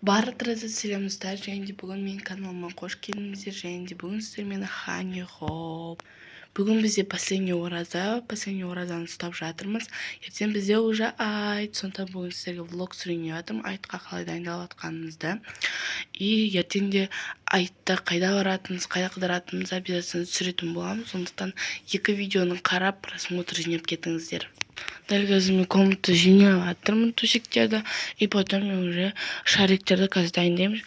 Барлықтарыңызға сәлемдер, және де бүгін менің каналыма қош келдіңіздер, және де бүгін сіздермен Хани Хоп. Бүгін бізде последний оразаны ұстап жатырмыз. Ертең бізде уже айт, сондықтан бүгін сіздерге влог түсірейін деп жатырмын, айтқа қалай дайындалып жатқанымызды. И ертең де айтта қайда баратынымыз, қайда қыдыратынымызды обязательно түсіретін боламын. Сондықтан екі видеоны қарап, просмотр жинап кетіңіздер. Дәл қазір мен комнатты жинап жатырмын, төсектерді, и потом мен уже шариктерді қазір дайындаймыз.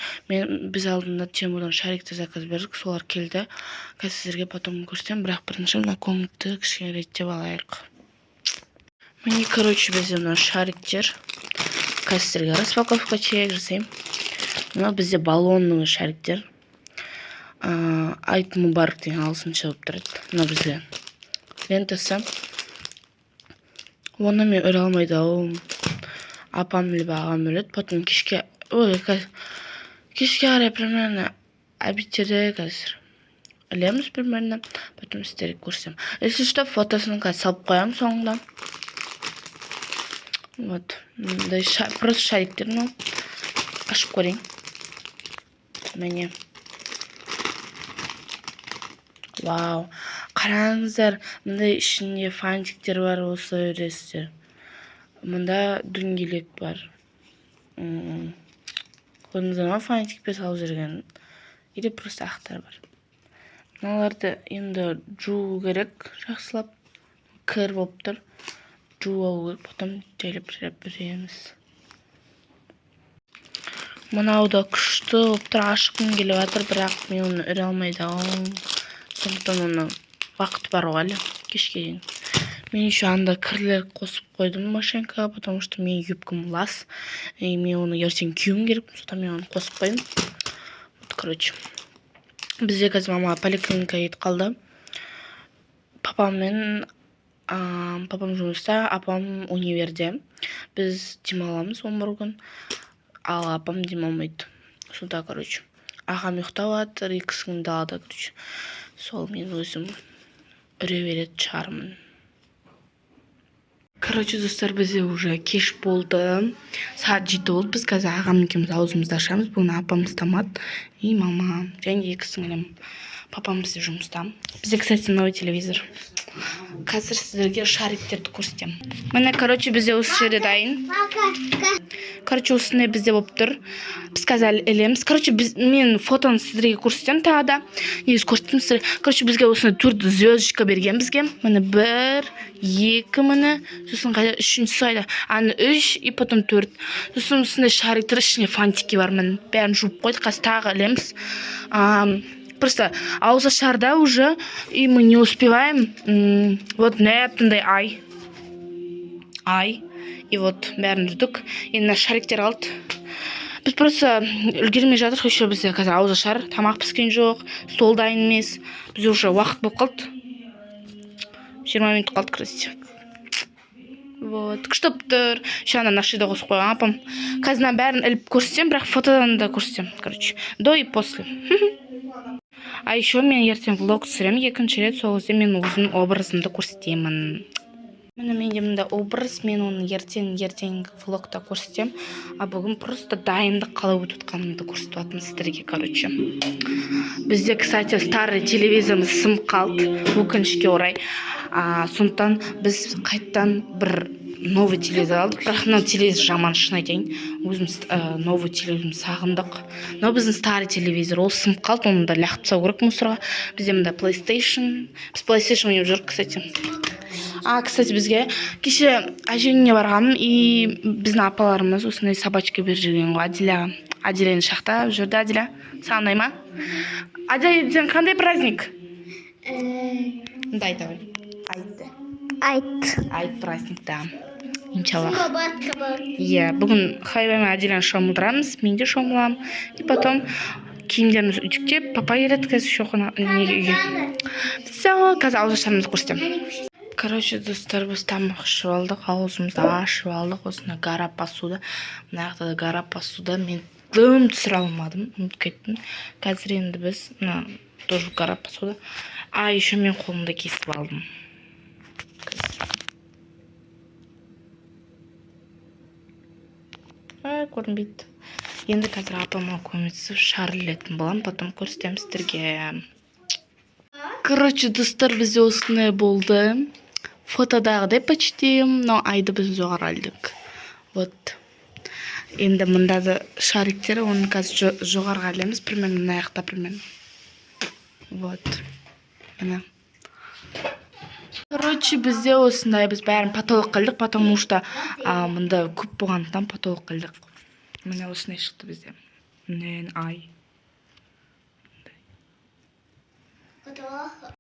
Біз алдында Тимурдан шарикті заказ бердік, солар келді. Қазір сіздерге потом көрсетемін, бірақ бірінші мына комнатты кішкене реттеп алайық. Міне, короче, бізде мына шариктер. Қазір сіздерге распаковка чек жасаймын. Мына бізде баллонный шариктер. Айт Мубарак деген ағылшынша болып тұрады. Мына бізде лентасы. Оны мен өре алмайды ау. Апам или ағам өледі. Потом кешке қарай примерно обедтерде қазір ілеміз примерно. Потом сіздерге көрсем. Если что, фотосын қазір салып қоямын соңында. Вот. Просто шариктер. Ашып көрейін. Міне. Вау. Қараңыздар, мындай ішінде фантиктер бар, осы өресіздер. Мында дөңгелек бар. Көрдіңіздер ма, фантикпен салып жүрген. Или просто ақтар бар. Мыналарды енді жуу керек, жақсылап. Кір болып тұр. Жуу алу керек, потом жайлап береміз. Мынау да күшті болып тұр, ашқым келіп жатыр, бірақ мен оны өре алмайды ау. Сондықтан оны вақыт бар ғой әлі, кешке дейін. Мен еще анда кірлер қосып қойдым машинкаға, потому что мен юбкам лас. Мен оны ертең киюім керек, сондықтан мен оны қосып қойдым. Вот, короче. Бізде қазір мама поликлиникаға кетіп қалды. Папам жұмыста, апам универде. Біз демаламыз 11 күн, ал апам демалмайды. Сонда, короче. Ағам ұйықтап жатыр, екісін далада, короче. Сол мен өзім үре беретін шығармын. Короче, достар, бізде уже кеш болды. Сағат 7 болды. Біз қазір ағам екеуміз аузымызды ашамыз. Бүгін апамыз тамады. И мама. Және екі сіңілім. Папам бізде жұмыста. Бізде, кстати, новый телевизор. Қазір сіздерге шариктерді көрсетем. Міне, короче, бізде осы жерде дайын. Короче, осындай бізде болып тұр. Біз қазір ілеміз. Короче, мен фотоны сіздерге көрсетем тағы да. Негіз көрсетем сіздерге. Короче, бізге осындай 4 звездочка берген бізге. Міне 1, 2, міне. Сосын қайда 3-ші қайда. Аны 3 и потом 4. Сосын осындай шариктер ішіне фантики бар. Міне бәрін жуып қойдық. Қазір тағы ілеміз. Просто ауызашарда уже, и мы не успеваем. Вот нептындай ай. И вот бәрін жүрдік. Енді шариктер алды. Біз просто үлгермей жатыр. Еще бізде қазір ауызашар, тамақ піскен жоқ, стол дайын емес. Бізде уже уақыт болып қалды. 20 минут қалды, красиво. Вот, күштіп тұр. Еще ана нашида қосып қойған апам. Қазір бәрін іліп көрсетем, бірақ фотодан да көрсетем. Короче, до и после. А еще мен ертең влог түсірем, екінші рет, сол кезде мен өзім образымды көрсетемін. Міне менде мында образ, мен оны ертең влогта көрсетем. А бүгін просто дайындық қалай өтіп жатқанымды көрсетіп жатырмын сіздерге, короче. Бізде, кстати, старый телевизорымыз сынып қалды, өкінішке орай. Сондықтан біз қайттан бір новый телевизор алдық. Бірақ мына телевизор жаман, шын айтайын. Өзіміз новый телевизорды сағындық. Но біздің старый телевизор, ол сынып қалды, оны да лақтырып тастау керек мусорға. Бізде мында PlayStation. Біз PlayStation ойнап жүрдік, кстати. Кстати, бізге кеше әжеміне барғанмын, и біздің апаларымыз осындай собачка беріп жүрген ғой, Адиляға. Адиляны шақта жүрді. Адиля, саған ұнай ма? Адиля, сен қандай праздник? Дай давай. Айт праздник, да. Иншаллах. Бүгін Хайба мен Адиляны шомылдырамыз, мен де шомыламын. И потом киімдеріміз үтіктеп, папа келеді қазір шоқына үйге. Все, қазір ауызашарымызды көрсетем. Короче, достар, біз тамақ ішіп алдық, аузымызды ашып алдық. Осында гора посуда. Мына жақта да гора посуда. Мен дым түсіре алмадым, ұмытып кеттім. Қазір енді біз тоже гора посуда. Еще мен қолымды кесіп алдым. Көрінбейді. Енді қазір апама көмектесіп шар ілетін боламын, потом көрсетемін сіздерге. Короче, достар, бізде осындай болды. Фотодағыдай почти, но айды біз жоғары алдық. Вот. Енді мында да шариктер, оны қазір жоғарға ілеміз, примерно мына жақта примерно. Вот. Мына. Короче, бізде осындай, біз бәрін потолок қылдық, потому что мында көп болғандықтан потолок қылдық. Міне осындай шықты бізде. Міне ай.